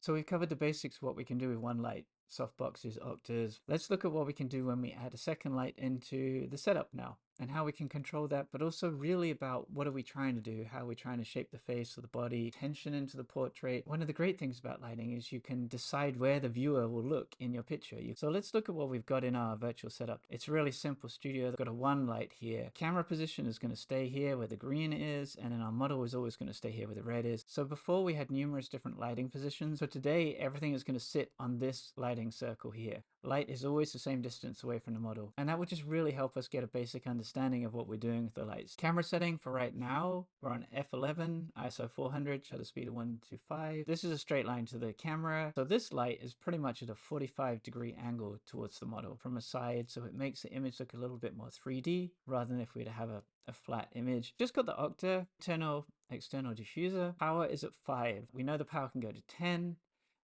So we've covered the basics of what we can do with one light, softboxes, octaves. Let's look at what we can do when we add a second light into the setup now and how we can control that, but also really about what are we trying to do? How are we trying to shape the face or the body, tension into the portrait? One of the great things about lighting is you can decide where the viewer will look in your picture. So let's look at what we've got in our virtual setup. It's really simple studio. I've got a one light here. Camera position is going to stay here where the green is, and then our model is always going to stay here where the red is. So before we had numerous different lighting positions. So today everything is going to sit on this lighting circle here. Light is always the same distance away from the model, and that would just really help us get a basic understanding of what we're doing with the lights. Camera setting for right now, we're on f11, ISO 400, shutter speed of 125. This is a straight line to the camera, so this light is pretty much at a 45-degree angle towards the model from a side, so it makes the image look a little bit more 3D rather than if we were to have a flat image. Just got the octa, internal external diffuser. Power is at 5. We know the power can go to 10,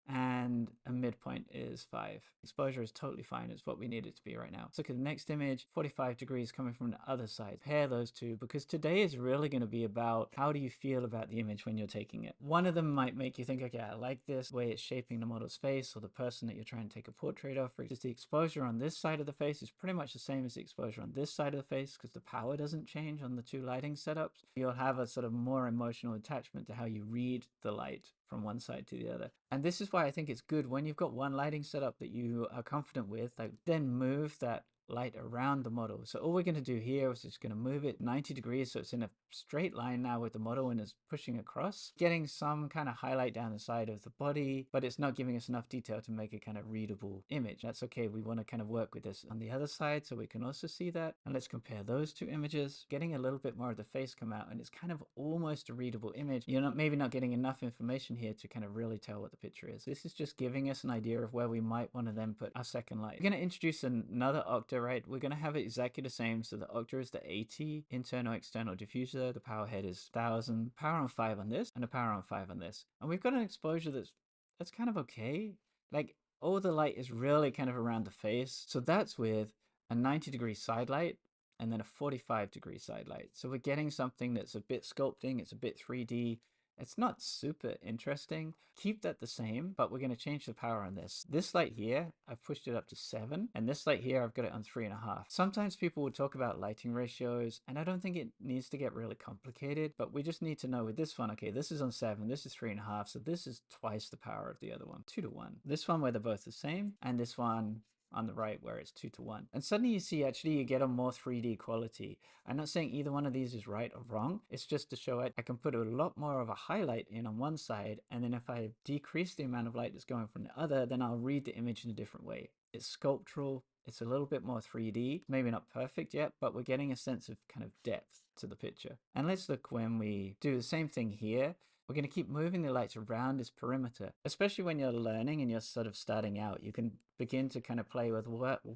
and a midpoint is 5. Exposure is totally fine. It's what we need it to be right now. Let's look at the next image. 45 degrees coming from the other side. Pair those two, because today is really going to be about how do you feel about the image when you're taking it. One of them might make you think, okay, I like this way it's shaping the model's face or the person that you're trying to take a portrait of. Because the exposure on this side of the face is pretty much the same as the exposure on this side of the face, because the power doesn't change on the two lighting setups. You'll have a sort of more emotional attachment to how you read the light from one side to the other. And this is why I think it's good when you've got one lighting setup that you are confident with, like then move that light around the model. So all we're going to do here is just going to move it 90 degrees so it's in a straight line now with the model and it's pushing across, getting some kind of highlight down the side of the body, but it's not giving us enough detail to make a kind of readable image. That's okay. We want to kind of work with this on the other side so we can also see that. And let's compare those two images, getting a little bit more of the face come out, and it's kind of almost a readable image. You're maybe not getting enough information here to kind of really tell what the picture is. This is just giving us an idea of where we might want to then put our second light. We're going to introduce another octa, right? We're going to have it exactly the same. So the octa is the 80 internal external diffuser. The power head is 1000. Power on 5 on this and a power on 5 on this. And we've got an exposure that's kind of okay. Like all the light is really kind of around the face. So that's with a 90-degree side light and then a 45-degree side light. So we're getting something that's a bit sculpting. It's a bit 3D. It's not super interesting. Keep that the same, but we're going to change the power on this. This light here, I've pushed it up to 7, and this light here, I've got it on 3.5. Sometimes people will talk about lighting ratios, and I don't think it needs to get really complicated, but we just need to know with this one, okay, this is on 7, this is 3.5, so this is twice the power of the other one, 2-to-1. This one where they're both the same, and this one on the right where it's 2-to-1. And suddenly you see actually you get a more 3D quality. I'm not saying either one of these is right or wrong. It's just to show it. I can put a lot more of a highlight in on one side, and then if I decrease the amount of light that's going from the other, then I'll read the image in a different way. It's sculptural. It's a little bit more 3D, maybe not perfect yet, but we're getting a sense of kind of depth to the picture. And let's look when we do the same thing here. We're going to keep moving the lights around this perimeter, especially when you're learning and you're sort of starting out. You can begin to kind of play with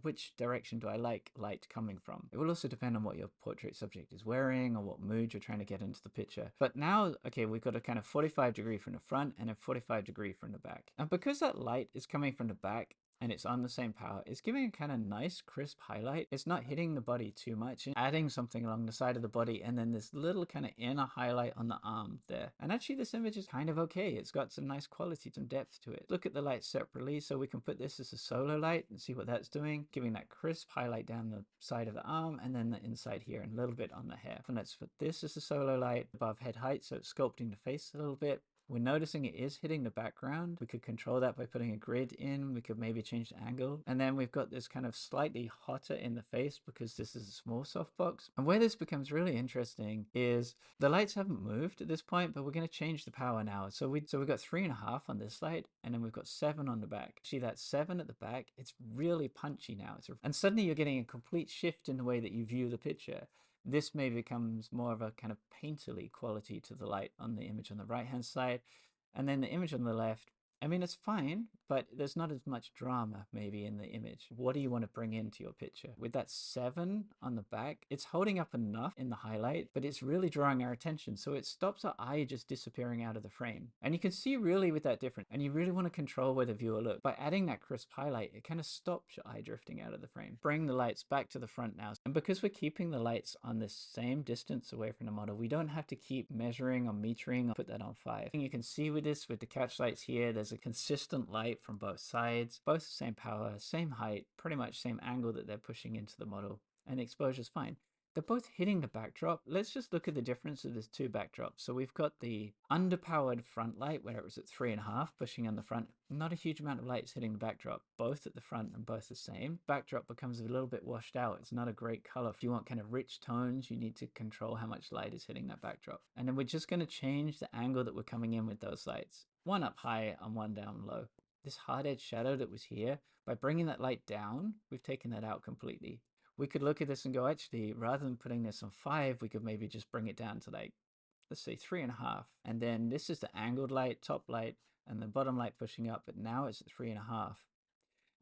which direction do I like light coming from. It will also depend on what your portrait subject is wearing or what mood you're trying to get into the picture. But now, okay, we've got a kind of 45-degree from the front and a 45-degree from the back. And because that light is coming from the back, and it's on the same power, it's giving a kind of nice crisp highlight. It's not hitting the body too much, and adding something along the side of the body, and then this little kind of inner highlight on the arm there. And actually this image is kind of okay. It's got some nice quality, some depth to it. Look at the light separately, so we can put this as a solo light and see what that's doing, giving that crisp highlight down the side of the arm and then the inside here and a little bit on the hair. And let's put this as a solo light above head height, so it's sculpting the face a little bit. We're noticing it is hitting the background. We could control that by putting a grid in. We could maybe change the angle. And then we've got this kind of slightly hotter in the face because this is a small softbox. And where this becomes really interesting is the lights haven't moved at this point, but we're going to change the power now. So we've got 3.5 on this light, and then we've got 7 on the back. See that 7 at the back? It's really punchy now. And suddenly you're getting a complete shift in the way that you view the picture. This maybe becomes more of a kind of painterly quality to the light on the image on the right hand side. And then the image on the left, I mean, it's fine, but there's not as much drama maybe in the image. What do you want to bring into your picture? With that 7 on the back, it's holding up enough in the highlight, but it's really drawing our attention. So it stops our eye just disappearing out of the frame. And you can see really with that difference, and you really want to control where the viewer looks. By adding that crisp highlight, it kind of stops your eye drifting out of the frame. Bring the lights back to the front now. And because we're keeping the lights on the same distance away from the model, we don't have to keep measuring or metering or put that on 5. And you can see with this, with the catch lights here, there's there's a consistent light from both sides, both the same power, same height, pretty much same angle that they're pushing into the model, and the exposure's fine. They're both hitting the backdrop. Let's just look at the difference of these two backdrops. So we've got the underpowered front light where it was at 3.5 pushing on the front. Not a huge amount of lights hitting the backdrop, both at the front and both the same. Backdrop becomes a little bit washed out. It's not a great color. If you want kind of rich tones, you need to control how much light is hitting that backdrop. And then we're just going to change the angle that we're coming in with those lights. One up high and one down low. This hard edge shadow that was here, by bringing that light down, we've taken that out completely. We could look at this and go, actually, rather than putting this on 5, we could maybe just bring it down to like, let's say 3.5. And then this is the angled light, top light, and the bottom light pushing up, but now it's at 3.5.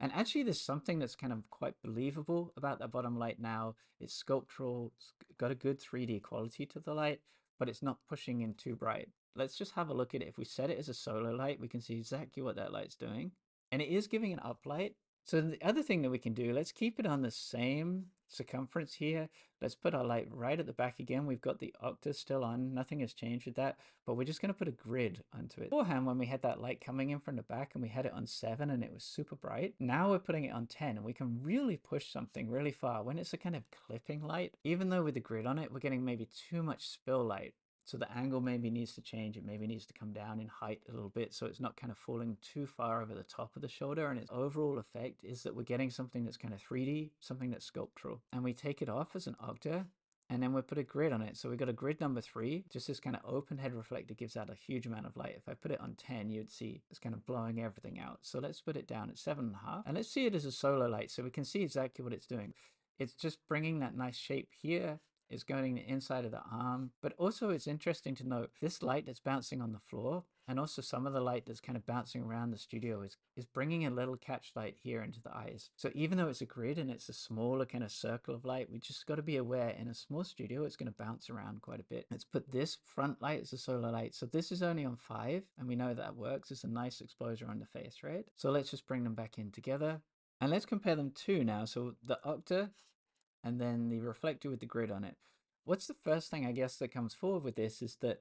And actually there's something that's kind of quite believable about that bottom light now. It's sculptural, it's got a good 3D quality to the light, but it's not pushing in too bright. Let's just have a look at it. If we set it as a solo light, we can see exactly what that light's doing. And it is giving an uplight. So the other thing that we can do, let's keep it on the same circumference here. Let's put our light right at the back again. We've got the octa still on. Nothing has changed with that, but we're just going to put a grid onto it. Beforehand, when we had that light coming in from the back and we had it on 7 and it was super bright, now we're putting it on 10 and we can really push something really far. When it's a kind of clipping light, even though with the grid on it, we're getting maybe too much spill light. So the angle maybe needs to change. It maybe needs to come down in height a little bit so it's not kind of falling too far over the top of the shoulder. And its overall effect is that we're getting something that's kind of 3D, something that's sculptural. And we take it off as an octa and then we put a grid on it. So we've got a grid number 3, just this kind of open head reflector gives out a huge amount of light. If I put it on 10, you'd see it's kind of blowing everything out. So let's put it down at 7.5 and let's see it as a solar light so we can see exactly what it's doing. It's just bringing that nice shape here. Is going the inside of the arm, but also it's interesting to note this light that's bouncing on the floor and also some of the light that's kind of bouncing around the studio is bringing a little catch light here into the eyes. So even though it's a grid and it's a smaller kind of circle of light, we just got to be aware in a small studio it's going to bounce around quite a bit. Let's put this front light as a solar light. So this is only on 5 and we know that works. It's a nice exposure on the face, right? So let's just bring them back in together and let's compare them to now. So the octa and then the reflector with the grid on it. What's the first thing I guess that comes forward with this is that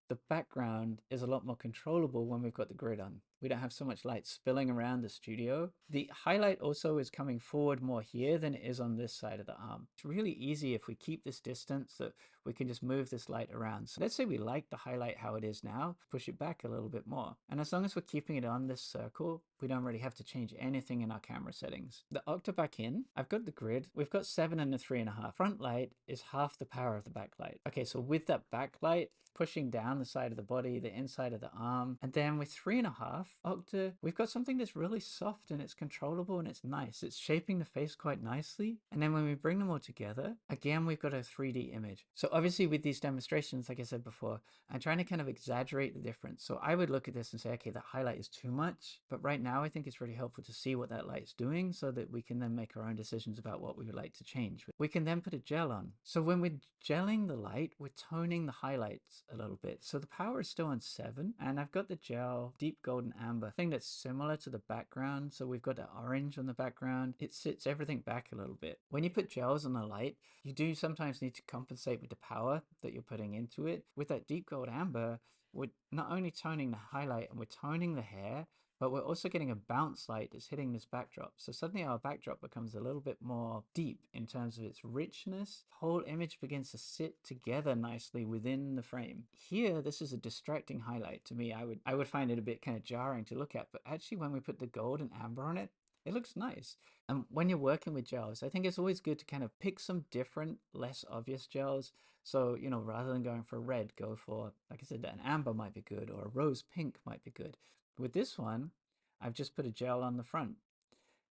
the background is a lot more controllable when we've got the grid on. We don't have so much light spilling around the studio. The highlight also is coming forward more here than it is on this side of the arm. It's really easy if we keep this distance that we can just move this light around. So let's say we like the highlight how it is now, push it back a little bit more. And as long as we're keeping it on this circle, we don't really have to change anything in our camera settings. The octa back in, I've got the grid. We've got 7 and a 3.5. Front light is half the power of the backlight. Okay, so with that backlight, pushing down the side of the body, the inside of the arm, and then with 3.5 octa, we've got something that's really soft and it's controllable and it's nice. It's shaping the face quite nicely. And then when we bring them all together, again, we've got a 3D image. So obviously with these demonstrations, like I said before, I'm trying to kind of exaggerate the difference. So I would look at this and say, okay, that highlight is too much. But right now, I think it's really helpful to see what that light's doing so that we can then make our own decisions about what we would like to change. We can then put a gel on. So when we're gelling the light, we're toning the highlights a little bit. So the power is still on 7 and I've got the gel deep golden amber thing that's similar to the background. So we've got the orange on the background. It sits everything back a little bit. When you put gels on the light, you do sometimes need to compensate with the power that you're putting into it. With that deep gold amber, we're not only toning the highlight and we're toning the hair, but we're also getting a bounce light that's hitting this backdrop. So suddenly our backdrop becomes a little bit more deep in terms of its richness. The whole image begins to sit together nicely within the frame. Here, this is a distracting highlight to me. I would find it a bit kind of jarring to look at, but actually when we put the gold and amber on it, it looks nice. And when you're working with gels, I think it's always good to kind of pick some different, less obvious gels. So, you know, rather than going for red, go for, like I said, an amber might be good or a rose pink might be good. With this one, I've just put a gel on the front.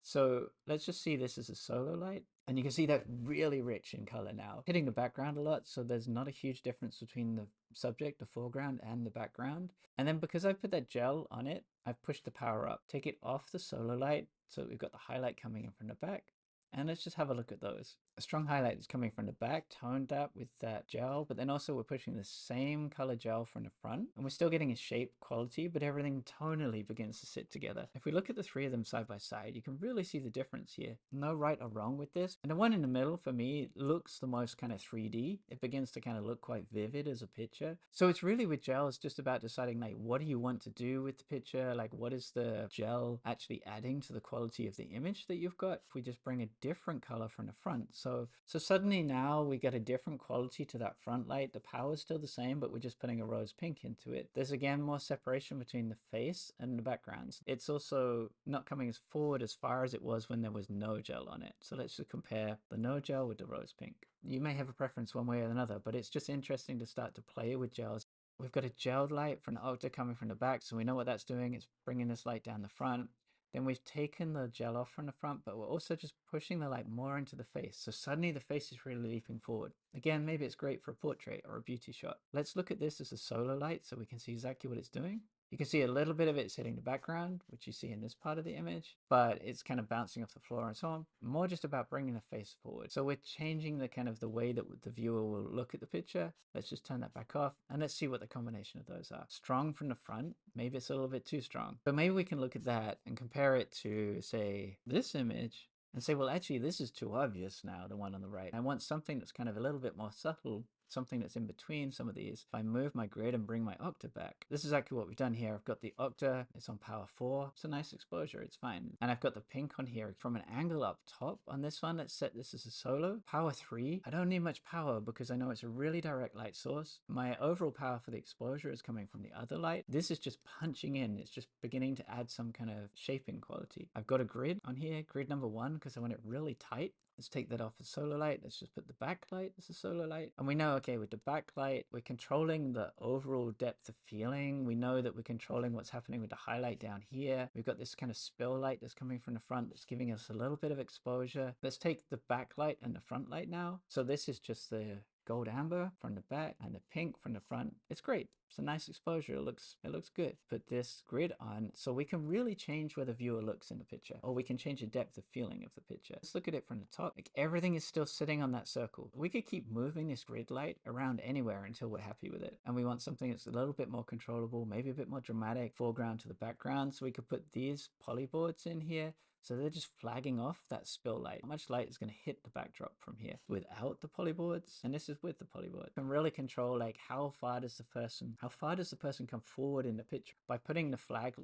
So let's just see this as a solo light. And you can see that really rich in color now, hitting the background a lot. So there's not a huge difference between the subject, the foreground and the background. And then because I put that gel on it, I've pushed the power up, take it off the solo light. So we've got the highlight coming in from the back. And let's just have a look at those. a strong highlight that's coming from the back, toned that with that gel, but then also we're pushing the same color gel from the front, and we're still getting a shape quality, but everything tonally begins to sit together. If we look at the three of them side by side, you can really see the difference here. No right or wrong with this. And the one in the middle, for me, looks the most kind of 3D. It begins to kind of look quite vivid as a picture. So it's really with gel, it's just about deciding like, what do you want to do with the picture? Like, what is the gel actually adding to the quality of the image that you've got? If we just bring a different color from the front, so suddenly now we get a different quality to that front light. The power is still the same, but we're just putting a rose pink into it. There's again more separation between the face and the backgrounds. It's also not coming as forward as far as it was when there was no gel on it. So let's just compare the no gel with the rose pink. You may have a preference one way or another, but it's just interesting to start to play with gels. We've got a gelled light from the octa coming from the back, so we know what that's doing. It's bringing this light down the front. Then we've taken the gel off from the front, but we're also just pushing the light more into the face. So suddenly the face is really leaping forward. Again, maybe it's great for a portrait or a beauty shot. Let's look at this as a solo light so we can see exactly what it's doing. You can see a little bit of it's hitting the background, which you see in this part of the image, but it's kind of bouncing off the floor and so on. More just about bringing the face forward. So we're changing the kind of the way that the viewer will look at the picture. Let's just turn that back off and let's see what the combination of those are. Strong from the front, maybe it's a little bit too strong. But maybe we can look at that and compare it to, say, this image and say, well, actually, this is too obvious now, the one on the right. I want something that's kind of a little bit more subtle, something that's in between some of these. If I move my grid and bring my octa back, this is exactly what we've done here. I've got the octa, it's on power 4. It's a nice exposure, it's fine. And I've got the pink on here from an angle up top on this one. Let's set this as a solo. Power 3. I don't need much power because I know it's a really direct light source. My overall power for the exposure is coming from the other light. This is just punching in. It's just beginning to add some kind of shaping quality. I've got a grid on here, grid number 1, because I want it really tight. Let's take that off as solo light. Let's just put the backlight as a solo light. And we know, okay, with the backlight, we're controlling the overall depth of feeling. We know that we're controlling what's happening with the highlight down here. We've got this kind of spill light that's coming from the front that's giving us a little bit of exposure. Let's take the backlight and the front light now. So this is just the gold amber from the back and the pink from the front. It's great. It's a nice exposure. It looks good. Put this grid on so we can really change where the viewer looks in the picture, or we can change the depth of feeling of the picture. Let's look at it from the top. Like, everything is still sitting on that circle. We could keep moving this grid light around anywhere until we're happy with it. And we want something that's a little bit more controllable, maybe a bit more dramatic, foreground to the background. So we could put these polyboards in here. So they're just flagging off that spill light. How much light is going to hit the backdrop from here without the polyboards? And this is with the polyboard. You can really control like how far does the person come forward in the picture. By putting the flag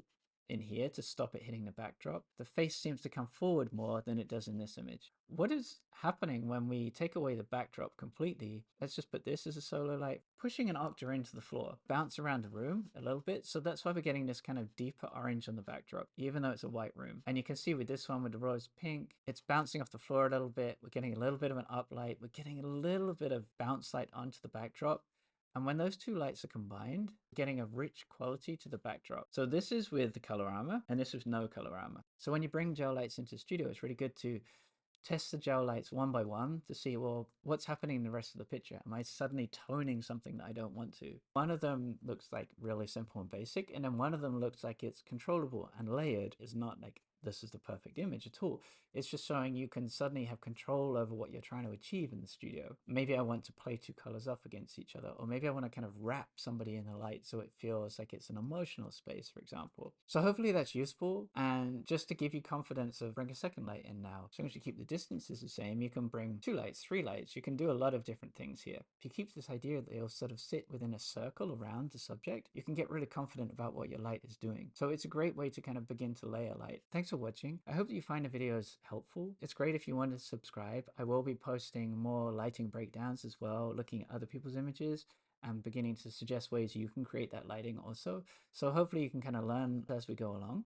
in here to stop it hitting the backdrop, the face seems to come forward more than it does in this image. What is happening when we take away the backdrop completely? Let's just put this as a solo light, pushing an octa into the floor, bounce around the room a little bit. So that's why we're getting this kind of deeper orange on the backdrop, even though it's a white room. And you can see with this one with the rose pink, it's bouncing off the floor a little bit. We're getting a little bit of an uplight. We're getting a little bit of bounce light onto the backdrop. And when those two lights are combined, we're getting a rich quality to the backdrop. So this is with the colorama, and this is no colorama. So when you bring gel lights into the studio, it's really good to test the gel lights one by one to see, well, what's happening in the rest of the picture? Am I suddenly toning something that I don't want to? One of them looks like really simple and basic, and then one of them looks like it's controllable and layered. Is not like this is the perfect image at all. It's just showing you can suddenly have control over what you're trying to achieve in the studio. Maybe I want to play two colors off against each other, or maybe I want to kind of wrap somebody in the light so it feels like it's an emotional space, for example. So hopefully that's useful. And just to give you confidence of bring a second light in now. As long as you keep the distances the same, you can bring 2 lights, 3 lights. You can do a lot of different things here. If you keep this idea that they'll sort of sit within a circle around the subject, you can get really confident about what your light is doing. So it's a great way to kind of begin to layer light. Thanks for watching. I hope that you find the videos helpful. It's great if you want to subscribe. I will be posting more lighting breakdowns as well, looking at other people's images and beginning to suggest ways you can create that lighting also. So hopefully you can kind of learn as we go along.